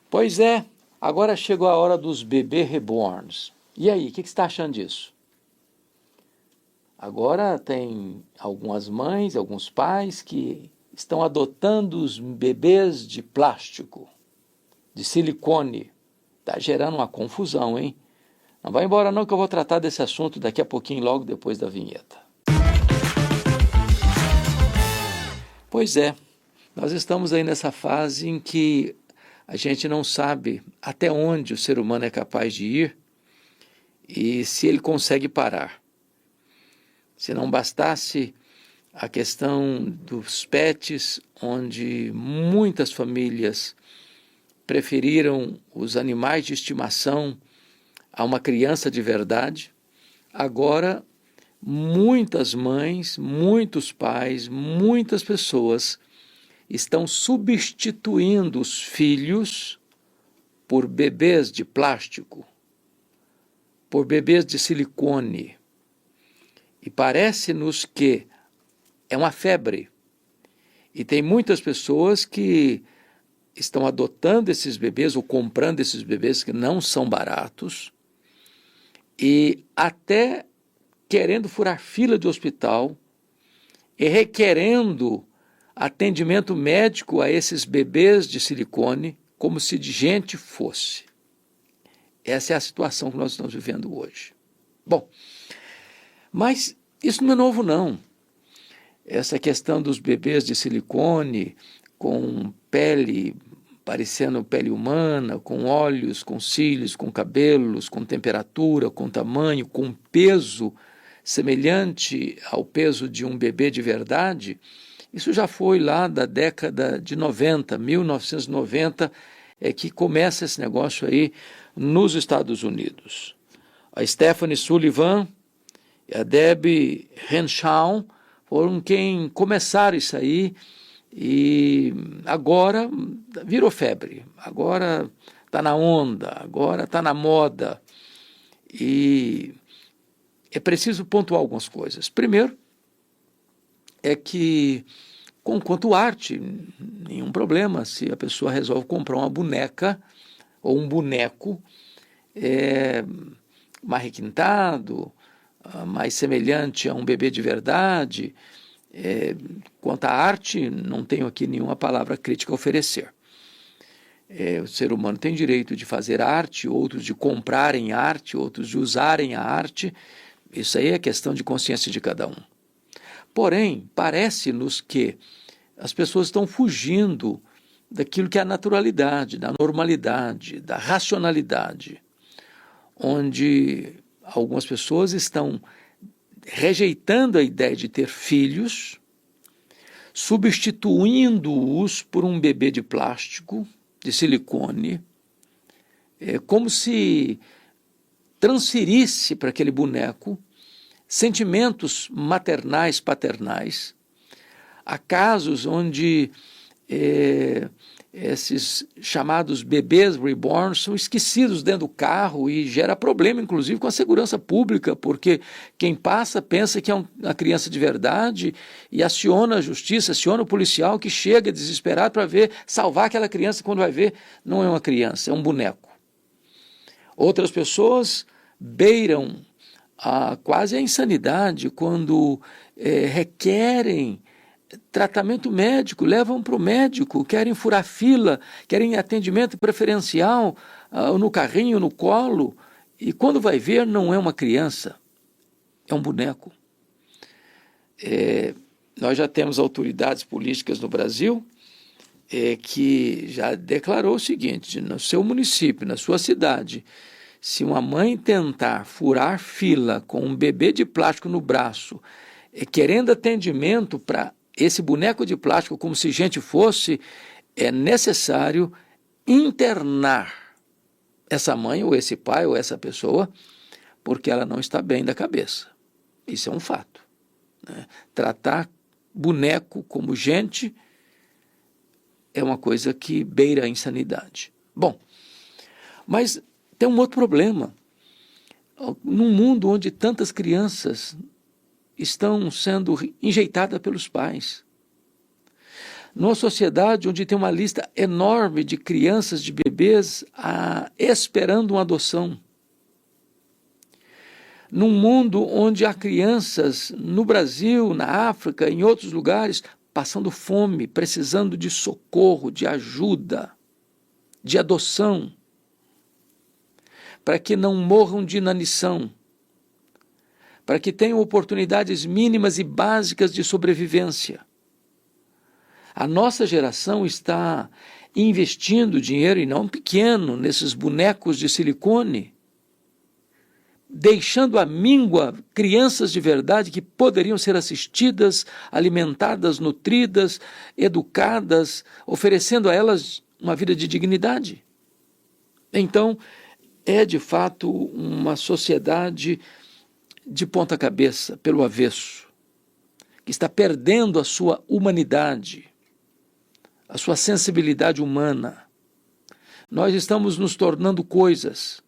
Pois é, agora chegou a hora dos bebês reborns. E aí, o que você está achando disso? Agora tem algumas mães, alguns pais que estão adotando os bebês de plástico, de silicone. Está gerando uma confusão, hein? Não vai embora não que eu vou tratar desse assunto daqui a pouquinho, logo depois da vinheta. Pois é, nós estamos aí nessa fase em que a gente não sabe até onde o ser humano é capaz de ir e se ele consegue parar. Se não bastasse a questão dos pets, onde muitas famílias preferiram os animais de estimação a uma criança de verdade, agora muitas mães, muitos pais, muitas pessoas estão substituindo os filhos por bebês de plástico, por bebês de silicone. E parece-nos que é uma febre. E tem muitas pessoas que estão adotando esses bebês ou comprando esses bebês que não são baratos e até querendo furar fila de hospital e requerendo atendimento médico a esses bebês de silicone como se de gente fosse. Essa é a situação que nós estamos vivendo hoje. Bom, mas isso não é novo não. Essa questão dos bebês de silicone com pele parecendo pele humana, com olhos, com cílios, com cabelos, com temperatura, com tamanho, com peso semelhante ao peso de um bebê de verdade, isso já foi lá da década de 90, 1990, é que começa esse negócio aí nos Estados Unidos. A Stephanie Sullivan e a Debbie Henshaw foram quem começaram isso aí e agora virou febre, agora está na onda, agora está na moda e é preciso pontuar algumas coisas. Primeiro, é que, quanto arte, nenhum problema se a pessoa resolve comprar uma boneca ou um boneco mais requintado, mais semelhante a um bebê de verdade. Quanto à arte, não tenho aqui nenhuma palavra crítica a oferecer. O ser humano tem direito de fazer arte, outros de comprarem arte, outros de usarem a arte. Isso aí é questão de consciência de cada um. Porém, parece-nos que as pessoas estão fugindo daquilo que é a naturalidade, da normalidade, da racionalidade, onde algumas pessoas estão rejeitando a ideia de ter filhos, substituindo-os por um bebê de plástico, de silicone, como se transferisse para aquele boneco sentimentos maternais, paternais. Há casos onde esses chamados bebês reborn são esquecidos dentro do carro e gera problema, inclusive, com a segurança pública, porque quem passa pensa que é uma criança de verdade e aciona a justiça, aciona o policial que chega desesperado para salvar aquela criança, quando vai ver, não é uma criança, é um boneco. Outras pessoas beiram quase a insanidade quando requerem tratamento médico, levam para o médico, querem furar fila, querem atendimento preferencial no carrinho, no colo, e quando vai ver não é uma criança, é um boneco. Nós já temos autoridades políticas no Brasil que já declarou o seguinte: no seu município, na sua cidade, se uma mãe tentar furar fila com um bebê de plástico no braço, querendo atendimento para esse boneco de plástico como se gente fosse, é necessário internar essa mãe ou esse pai ou essa pessoa, porque ela não está bem da cabeça. Isso é um fato, né? Tratar boneco como gente é uma coisa que beira a insanidade. Bom, mas tem um outro problema. Num mundo onde tantas crianças estão sendo enjeitadas pelos pais, numa sociedade onde tem uma lista enorme de crianças, de bebês esperando uma adoção. Num mundo onde há crianças no Brasil, na África, em outros lugares, passando fome, precisando de socorro, de ajuda, de adoção, para que não morram de inanição, para que tenham oportunidades mínimas e básicas de sobrevivência. A nossa geração está investindo dinheiro, e não pequeno, nesses bonecos de silicone, deixando à míngua crianças de verdade que poderiam ser assistidas, alimentadas, nutridas, educadas, oferecendo a elas uma vida de dignidade. Então, é de fato uma sociedade de ponta cabeça, pelo avesso, que está perdendo a sua humanidade, a sua sensibilidade humana. Nós estamos nos tornando coisas,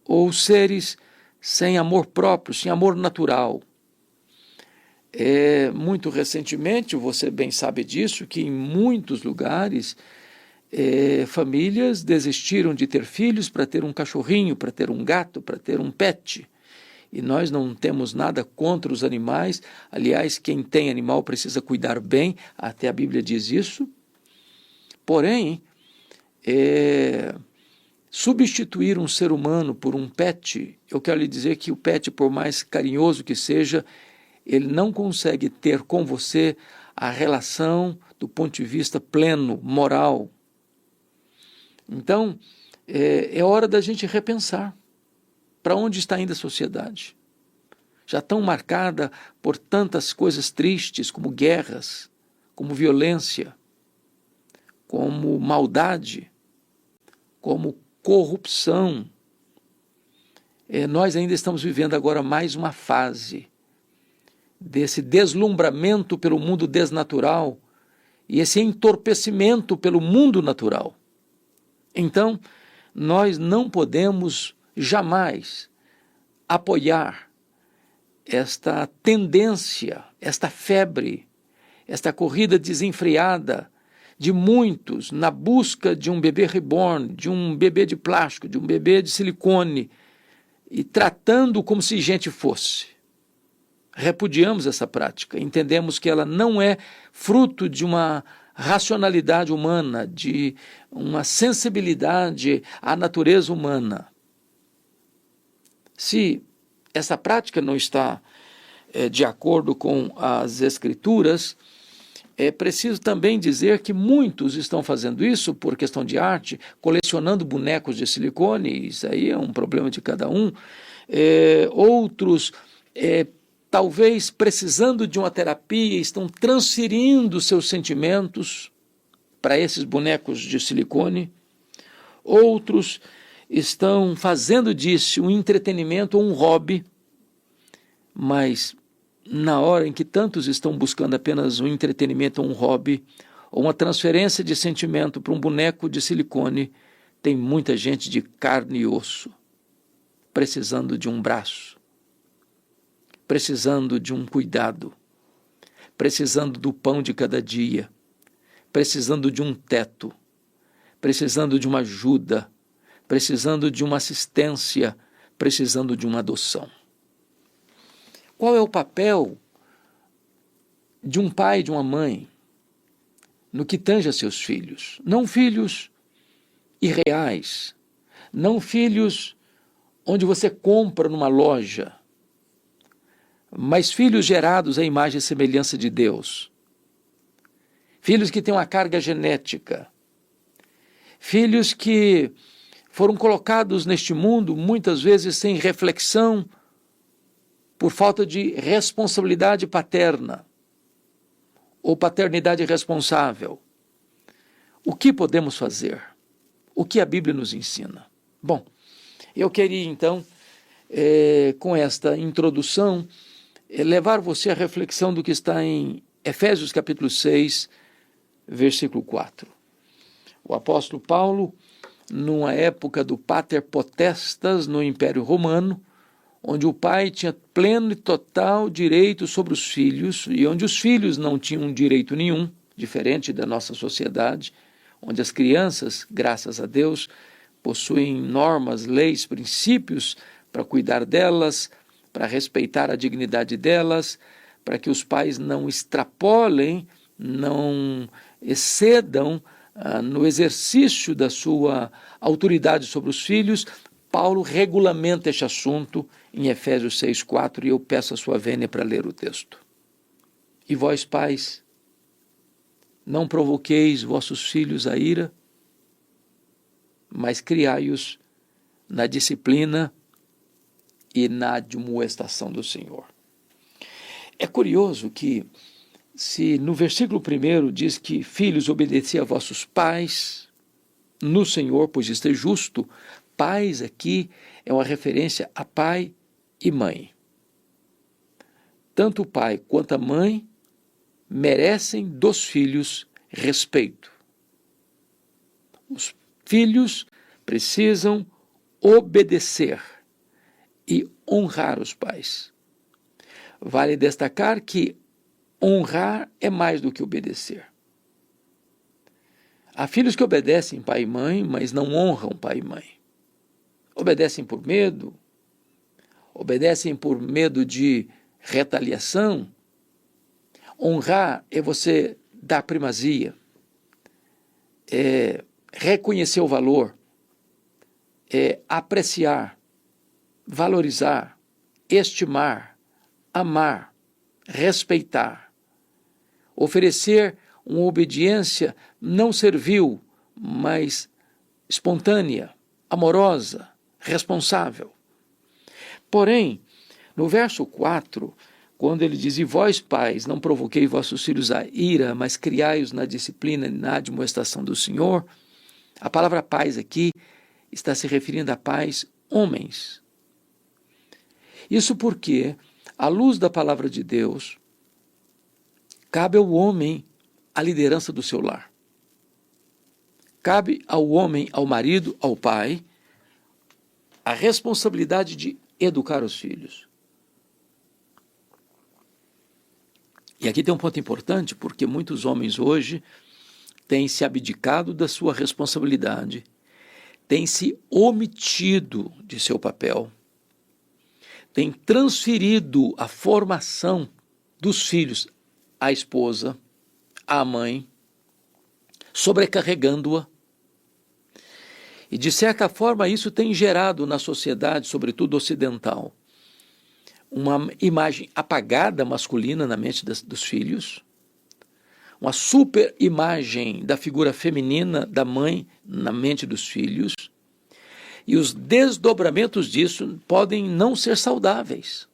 ou seres sem amor próprio, sem amor natural. Muito recentemente, você bem sabe disso, que em muitos lugares famílias desistiram de ter filhos para ter um cachorrinho, para ter um gato, para ter um pet. E nós não temos nada contra os animais. Aliás, quem tem animal precisa cuidar bem, até a Bíblia diz isso. Porém, substituir um ser humano por um pet, eu quero lhe dizer que o pet, por mais carinhoso que seja, ele não consegue ter com você a relação do ponto de vista pleno, moral. Então, é hora da gente repensar para onde está indo a sociedade. Já tão marcada por tantas coisas tristes, como guerras, como violência, como maldade, como corrupção. Nós ainda estamos vivendo agora mais uma fase desse deslumbramento pelo mundo desnatural e esse entorpecimento pelo mundo natural. Então, nós não podemos jamais apoiar esta tendência, esta febre, esta corrida desenfreada de muitos na busca de um bebê reborn, de um bebê de plástico, de um bebê de silicone, e tratando como se gente fosse. Repudiamos essa prática, entendemos que ela não é fruto de uma racionalidade humana, de uma sensibilidade à natureza humana. Se essa prática não está de acordo com as Escrituras, é preciso também dizer que muitos estão fazendo isso por questão de arte, colecionando bonecos de silicone, isso aí é um problema de cada um. Outros, talvez precisando de uma terapia, estão transferindo seus sentimentos para esses bonecos de silicone. Outros estão fazendo disso um entretenimento ou um hobby, mas na hora em que tantos estão buscando apenas um entretenimento ou um hobby, ou uma transferência de sentimento para um boneco de silicone, tem muita gente de carne e osso, precisando de um braço, precisando de um cuidado, precisando do pão de cada dia, precisando de um teto, precisando de uma ajuda, precisando de uma assistência, precisando de uma adoção. Qual é o papel de um pai e de uma mãe no que tange a seus filhos? Não filhos irreais, não filhos onde você compra numa loja, mas filhos gerados à imagem e semelhança de Deus. Filhos que têm uma carga genética. Filhos que foram colocados neste mundo muitas vezes sem reflexão, por falta de responsabilidade paterna ou paternidade responsável. O que podemos fazer? O que a Bíblia nos ensina? Bom, eu queria então, com esta introdução, levar você à reflexão do que está em Efésios capítulo 6, versículo 4. O apóstolo Paulo, numa época do Pater Potestas no Império Romano, onde o pai tinha pleno e total direito sobre os filhos, e onde os filhos não tinham direito nenhum, diferente da nossa sociedade, onde as crianças, graças a Deus, possuem normas, leis, princípios para cuidar delas, para respeitar a dignidade delas, para que os pais não extrapolem, não excedam no exercício da sua autoridade sobre os filhos. Paulo regulamenta este assunto em Efésios 6,4, e eu peço a sua vênia para ler o texto. E vós, pais, não provoqueis vossos filhos a ira, mas criai-os na disciplina e na admoestação do Senhor. É curioso que, se no versículo 1 diz que filhos, obedeci a vossos pais no Senhor, pois isto é justo, pais aqui é uma referência a pai e mãe. Tanto o pai quanto a mãe merecem dos filhos respeito. Os filhos precisam obedecer e honrar os pais. Vale destacar que honrar é mais do que obedecer. Há filhos que obedecem pai e mãe, mas não honram pai e mãe. Obedecem por medo de retaliação. Honrar é você dar primazia, é reconhecer o valor, é apreciar, valorizar, estimar, amar, respeitar, oferecer uma obediência não servil, mas espontânea, amorosa, responsável. Porém, no verso 4, quando ele diz, e vós, pais, não provoquei vossos filhos a ira, mas criai-os na disciplina e na admoestação do Senhor, a palavra pais aqui está se referindo a pais homens. Isso porque, à luz da palavra de Deus, cabe ao homem a liderança do seu lar. Cabe ao homem, ao marido, ao pai, a responsabilidade de educar os filhos. E aqui tem um ponto importante, porque muitos homens hoje têm se abdicado da sua responsabilidade, têm se omitido de seu papel, têm transferido a formação dos filhos à esposa, à mãe, sobrecarregando-a. E, de certa forma, isso tem gerado na sociedade, sobretudo ocidental, uma imagem apagada masculina na mente dos filhos, uma super imagem da figura feminina da mãe na mente dos filhos, e os desdobramentos disso podem não ser saudáveis.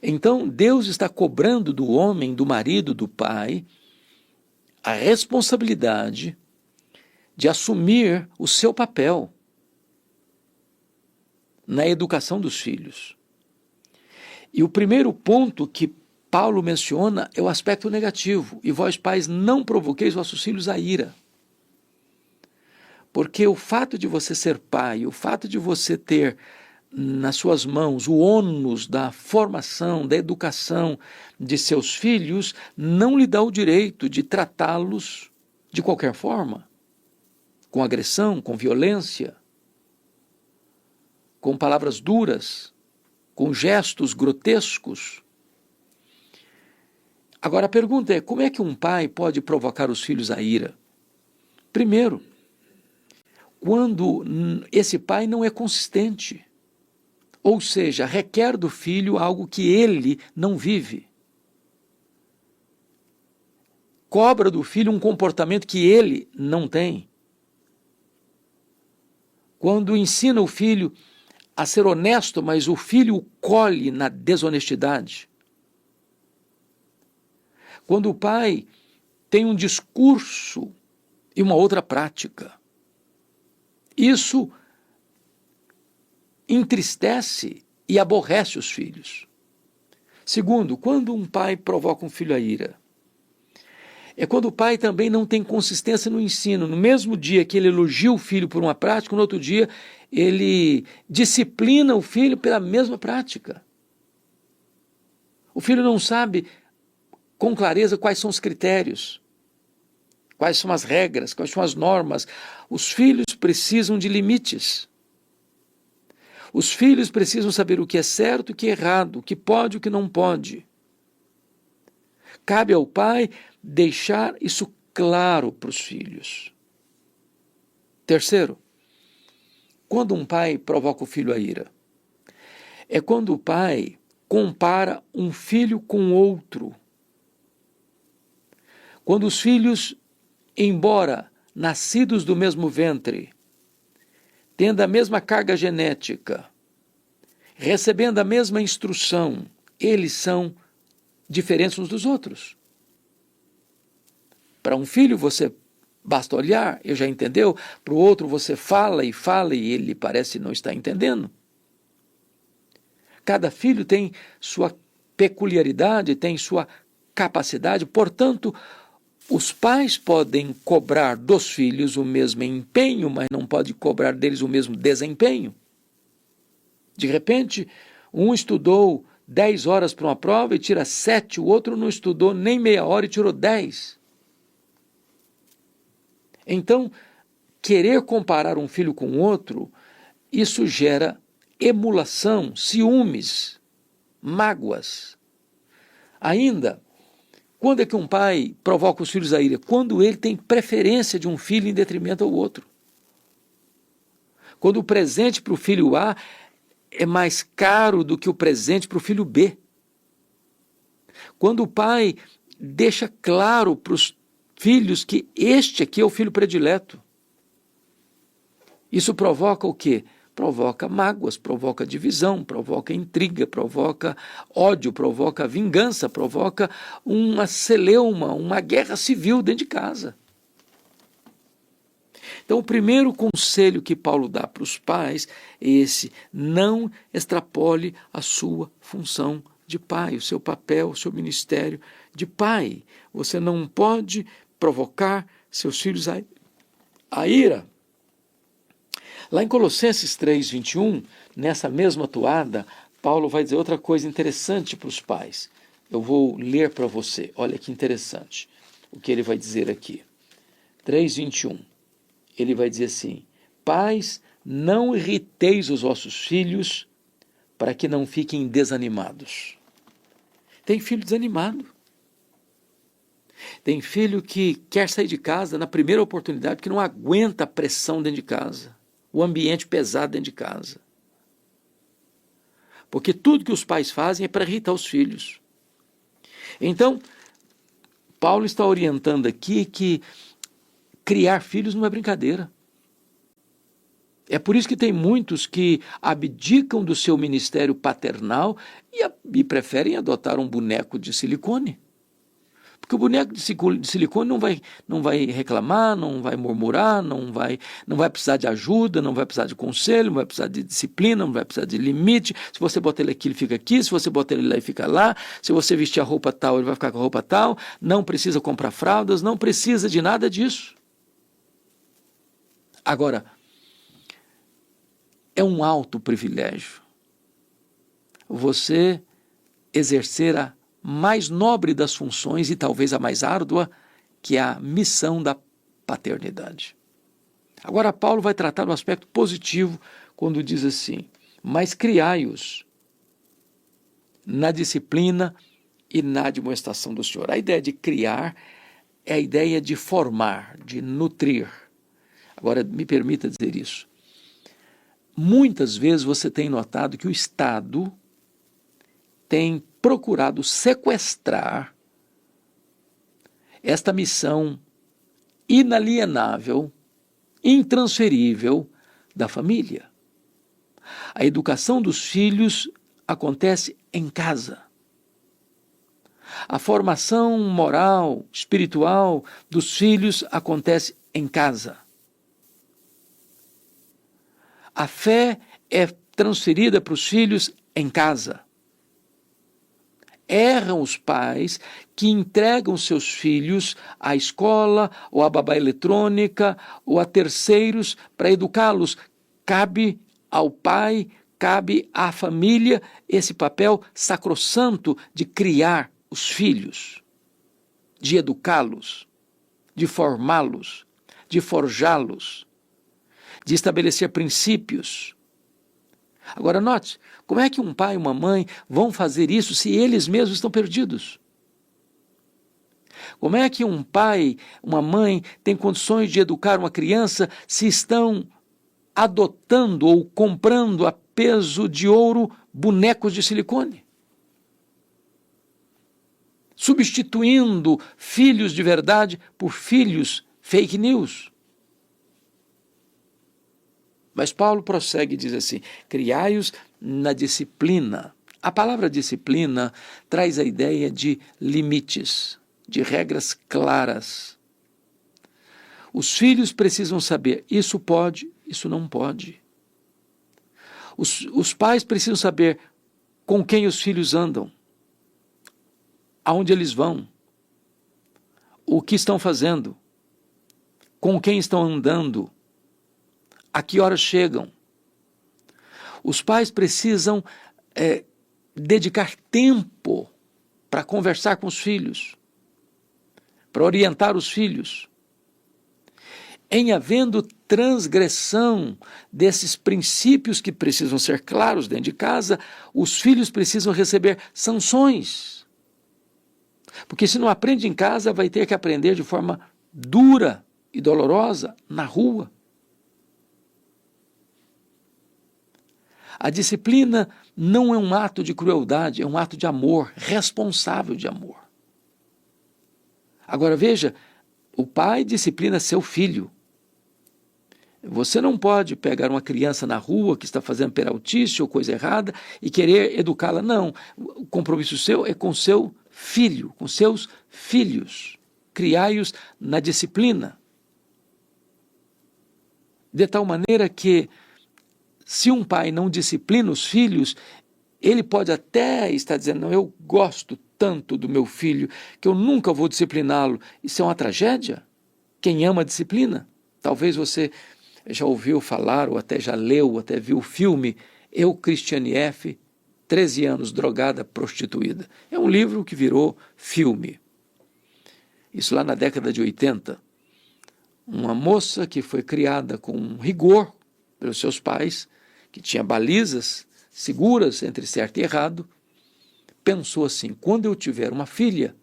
Então, Deus está cobrando do homem, do marido, do pai, a responsabilidade de assumir o seu papel na educação dos filhos. E o primeiro ponto que Paulo menciona é o aspecto negativo. E vós, pais, não provoqueis vossos filhos a ira. Porque o fato de você ser pai, o fato de você ter nas suas mãos o ônus da formação, da educação de seus filhos, não lhe dá o direito de tratá-los de qualquer forma, com agressão, com violência, com palavras duras, com gestos grotescos. Agora a pergunta é, como é que um pai pode provocar os filhos à ira? Primeiro, quando esse pai não é consistente, ou seja, requer do filho algo que ele não vive. Cobra do filho um comportamento que ele não tem. Quando ensina o filho a ser honesto, mas o filho o colhe na desonestidade. Quando o pai tem um discurso e uma outra prática. Isso entristece e aborrece os filhos. Segundo, quando um pai provoca um filho à ira, é quando o pai também não tem consistência no ensino. No mesmo dia que ele elogia o filho por uma prática, no outro dia ele disciplina o filho pela mesma prática. O filho não sabe com clareza quais são os critérios, quais são as regras, quais são as normas. Os filhos precisam de limites. Os filhos precisam saber o que é certo e o que é errado, o que pode e o que não pode. Cabe ao pai deixar isso claro para os filhos. Terceiro, quando um pai provoca o filho à ira, é quando o pai compara um filho com outro. Quando os filhos, embora nascidos do mesmo ventre, tendo a mesma carga genética, recebendo a mesma instrução, eles são diferentes uns dos outros. Para um filho você basta olhar, ele já entendeu. Para o outro você fala e ele parece não estar entendendo. Cada filho tem sua peculiaridade, tem sua capacidade, portanto, os pais podem cobrar dos filhos o mesmo empenho, mas não pode cobrar deles o mesmo desempenho. De repente, um estudou 10 horas para uma prova e tira 7, o outro não estudou nem meia hora e tirou 10. Então, querer comparar um filho com o outro, isso gera emulação, ciúmes, mágoas. Ainda, quando é que um pai provoca os filhos à ira? Quando ele tem preferência de um filho em detrimento ao outro. Quando o presente para o filho A é mais caro do que o presente para o filho B. Quando o pai deixa claro para os filhos que este aqui é o filho predileto. Isso provoca o quê? Provoca mágoas, provoca divisão, provoca intriga, provoca ódio, provoca vingança, provoca uma celeuma, uma guerra civil dentro de casa. Então, o primeiro conselho que Paulo dá para os pais é esse: não extrapole a sua função de pai, o seu papel, o seu ministério de pai. Você não pode provocar seus filhos à ira. Lá em Colossenses 3:21, nessa mesma toada, Paulo vai dizer outra coisa interessante para os pais. Eu vou ler para você, olha que interessante o que ele vai dizer aqui. 3:21, ele vai dizer assim: pais, não irriteis os vossos filhos para que não fiquem desanimados. Tem filho desanimado. Tem filho que quer sair de casa na primeira oportunidade porque não aguenta a pressão dentro de casa, o ambiente pesado dentro de casa. Porque tudo que os pais fazem é para irritar os filhos. Então, Paulo está orientando aqui que criar filhos não é brincadeira. É por isso que tem muitos que abdicam do seu ministério paternal e preferem adotar um boneco de silicone. Porque o boneco de silicone não vai reclamar, não vai murmurar, não vai precisar de ajuda, não vai precisar de conselho, não vai precisar de disciplina, não vai precisar de limite. Se você botar ele aqui, ele fica aqui. Se você botar ele lá, ele fica lá. Se você vestir a roupa tal, ele vai ficar com a roupa tal. Não precisa comprar fraldas, não precisa de nada disso. Agora, é um alto privilégio você exercer a mais nobre das funções e talvez a mais árdua, que é a missão da paternidade. Agora, Paulo vai tratar do aspecto positivo quando diz assim: mas criai-os na disciplina e na admoestação do Senhor. A ideia de criar é a ideia de formar, de nutrir. Agora, me permita dizer isso. Muitas vezes você tem notado que o Estado tem procurado sequestrar esta missão inalienável, intransferível da família. A educação dos filhos acontece em casa. A formação moral, espiritual dos filhos acontece em casa. A fé é transferida para os filhos em casa. Erram os pais que entregam seus filhos à escola, ou à babá eletrônica, ou a terceiros para educá-los. Cabe ao pai, cabe à família esse papel sacrossanto de criar os filhos. de educá-los, de formá-los, de forjá-los, de estabelecer princípios. Agora note, como é que um pai e uma mãe vão fazer isso se eles mesmos estão perdidos? Como é que um pai, uma mãe tem condições de educar uma criança se estão adotando ou comprando a peso de ouro bonecos de silicone? Substituindo filhos de verdade por filhos fake news. Mas Paulo prossegue e diz assim: criai-os na disciplina. A palavra disciplina traz a ideia de limites, de regras claras. Os filhos precisam saber, isso pode, isso não pode. Os pais precisam saber com quem os filhos andam, aonde eles vão, o que estão fazendo, com quem estão andando, a que horas chegam. Os pais precisam dedicar tempo para conversar com os filhos, para orientar os filhos. Em havendo transgressão desses princípios que precisam ser claros dentro de casa, os filhos precisam receber sanções. Porque se não aprende em casa, vai ter que aprender de forma dura e dolorosa na rua. A disciplina não é um ato de crueldade, é um ato de amor, responsável de amor. Agora veja, o pai disciplina seu filho. Você não pode pegar uma criança na rua que está fazendo peraltice ou coisa errada e querer educá-la. Não, o compromisso seu é com seu filho, com seus filhos. Criai-os na disciplina. De tal maneira que, se um pai não disciplina os filhos, ele pode até estar dizendo: não, eu gosto tanto do meu filho que eu nunca vou discipliná-lo. Isso é uma tragédia. Quem ama disciplina. Talvez você já ouviu falar, ou até já leu, ou até viu o filme Eu, Cristiane F., 13 anos, drogada, prostituída. É um livro que virou filme. Isso lá na década de 80. Uma moça que foi criada com rigor pelos seus pais, que tinha balizas seguras entre certo e errado, pensou assim: quando eu tiver uma filha,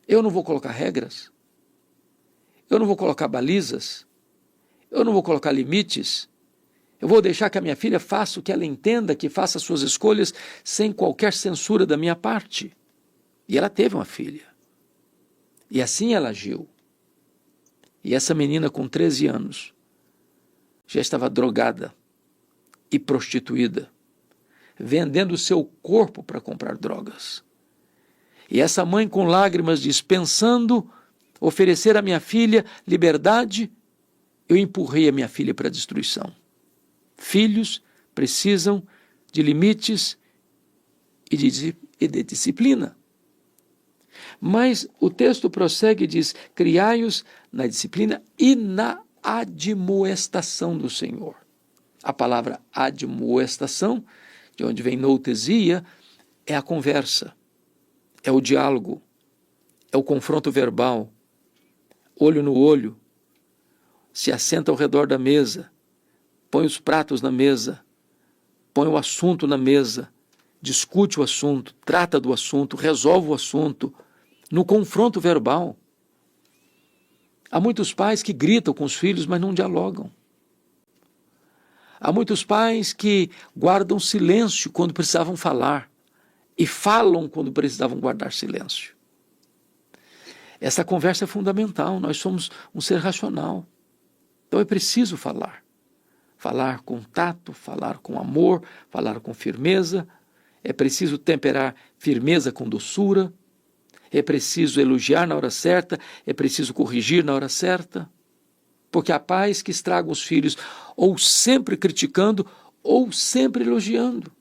eu não vou colocar regras, eu não vou colocar balizas, eu não vou colocar limites, eu vou deixar que a minha filha faça o que ela entenda, que faça suas escolhas sem qualquer censura da minha parte. E ela teve uma filha. E assim ela agiu. E essa menina com 13 anos já estava drogada e prostituída, vendendo o seu corpo para comprar drogas. E essa mãe com lágrimas diz: pensando oferecer à minha filha liberdade, eu empurrei a minha filha para a destruição. Filhos precisam de limites e de disciplina. Mas o texto prossegue e diz: criai-os na disciplina e na admoestação do Senhor. A palavra admoestação, de onde vem noutesia, é a conversa, é o diálogo, é o confronto verbal, olho no olho, se assenta ao redor da mesa, põe os pratos na mesa, põe o assunto na mesa, discute o assunto, trata do assunto, resolve o assunto, no confronto verbal. Há muitos pais que gritam com os filhos, mas não dialogam. Há muitos pais que guardam silêncio quando precisavam falar e falam quando precisavam guardar silêncio. Essa conversa é fundamental, nós somos um ser racional. Então é preciso falar. Falar com tato, falar com amor, falar com firmeza. É preciso temperar firmeza com doçura. É preciso elogiar na hora certa, é preciso corrigir na hora certa. Porque há pais que estragam os filhos ou sempre criticando ou sempre elogiando.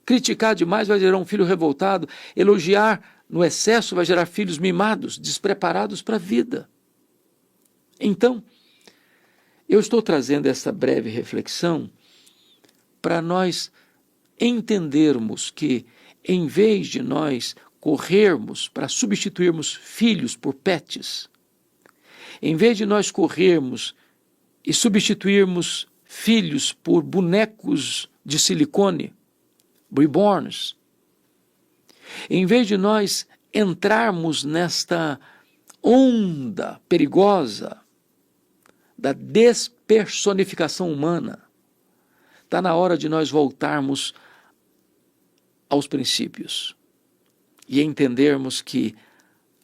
Criticar demais vai gerar um filho revoltado, elogiar no excesso vai gerar filhos mimados, despreparados para a vida. Então, eu estou trazendo essa breve reflexão para nós entendermos que, em vez de nós corrermos para substituirmos filhos por pets, em vez de nós corrermos e substituirmos filhos por bonecos de silicone, reborns, em vez de nós entrarmos nesta onda perigosa da despersonificação humana, está na hora de nós voltarmos aos princípios e entendermos que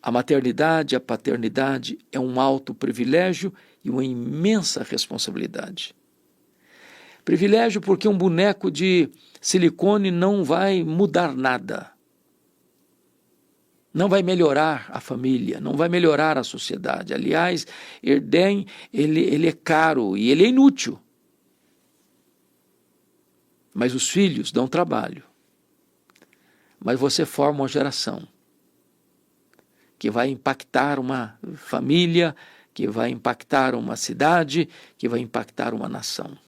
a maternidade, a paternidade é um alto privilégio e uma imensa responsabilidade. Privilégio porque um boneco de silicone não vai mudar nada. Não vai melhorar a família, não vai melhorar a sociedade. Aliás, Erdem, ele é caro e ele é inútil. Mas os filhos dão trabalho. Mas você forma uma geração que vai impactar uma família, que vai impactar uma cidade, que vai impactar uma nação.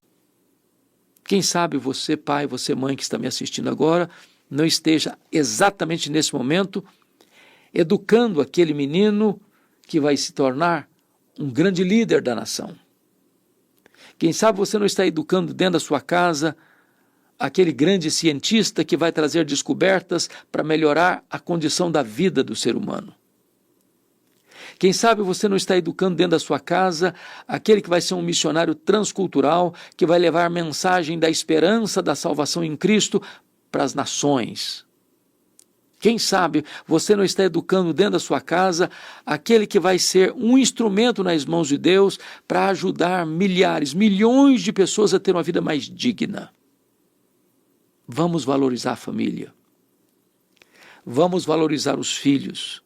Quem sabe você, pai, você, mãe, que está me assistindo agora, não esteja exatamente nesse momento educando aquele menino que vai se tornar um grande líder da nação. Quem sabe você não está educando dentro da sua casa aquele grande cientista que vai trazer descobertas para melhorar a condição da vida do ser humano. Quem sabe você não está educando dentro da sua casa aquele que vai ser um missionário transcultural, que vai levar a mensagem da esperança da salvação em Cristo para as nações. Quem sabe você não está educando dentro da sua casa aquele que vai ser um instrumento nas mãos de Deus para ajudar milhares, milhões de pessoas a ter uma vida mais digna. Vamos valorizar a família. Vamos valorizar os filhos.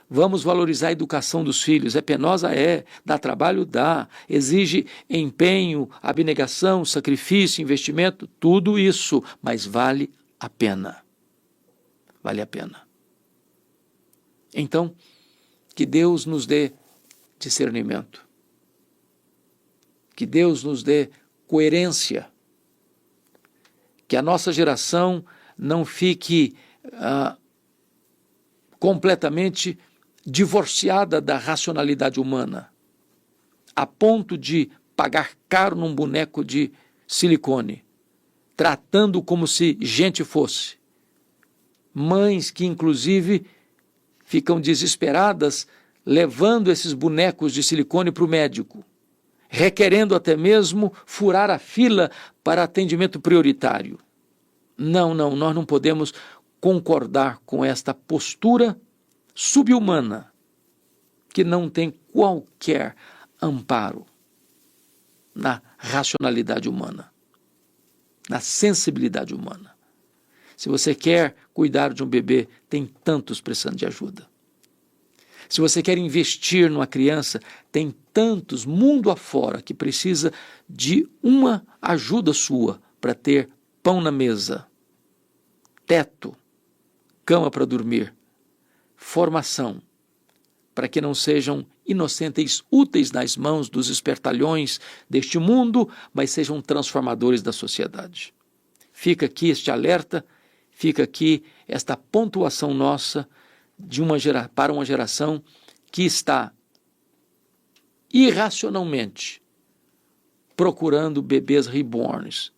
Vamos valorizar a educação dos filhos. É penosa? É. Dá trabalho? Dá. Exige empenho, abnegação, sacrifício, investimento, tudo isso. Mas vale a pena. Vale a pena. Então, que Deus nos dê discernimento. Que Deus nos dê coerência. Que a nossa geração não fique completamente divorciada da racionalidade humana, a ponto de pagar caro num boneco de silicone, tratando como se gente fosse. Mães que, inclusive, ficam desesperadas levando esses bonecos de silicone para o médico, requerendo até mesmo furar a fila para atendimento prioritário. Não, nós não podemos concordar com esta postura subhumana que não tem qualquer amparo na racionalidade humana, na sensibilidade humana. Se você quer cuidar de um bebê, tem tantos precisando de ajuda. Se você quer investir numa criança, tem tantos mundo afora que precisa de uma ajuda sua para ter pão na mesa, teto, cama para dormir, formação, para que não sejam inocentes úteis nas mãos dos espertalhões deste mundo, mas sejam transformadores da sociedade. Fica aqui este alerta, fica aqui esta pontuação nossa para uma geração que está irracionalmente procurando bebês reborns,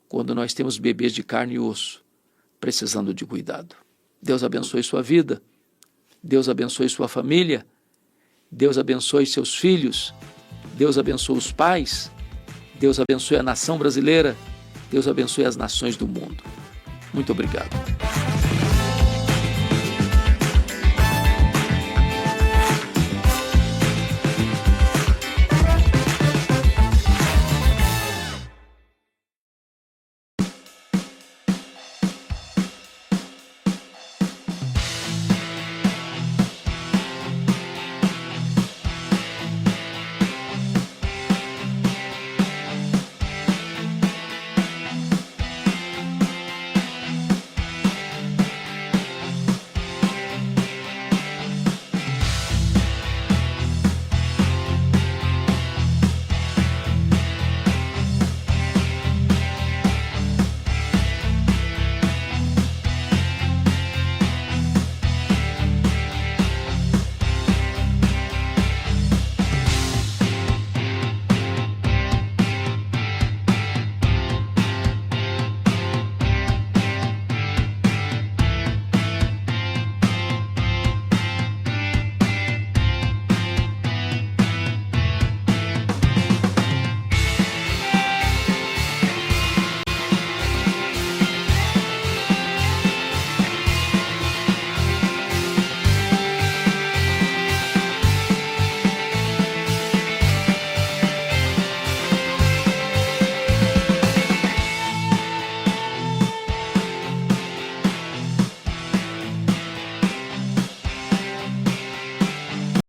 quando nós temos bebês de carne e osso precisando de cuidado. Deus abençoe sua vida, Deus abençoe sua família, Deus abençoe seus filhos, Deus abençoe os pais, Deus abençoe a nação brasileira, Deus abençoe as nações do mundo. Muito obrigado.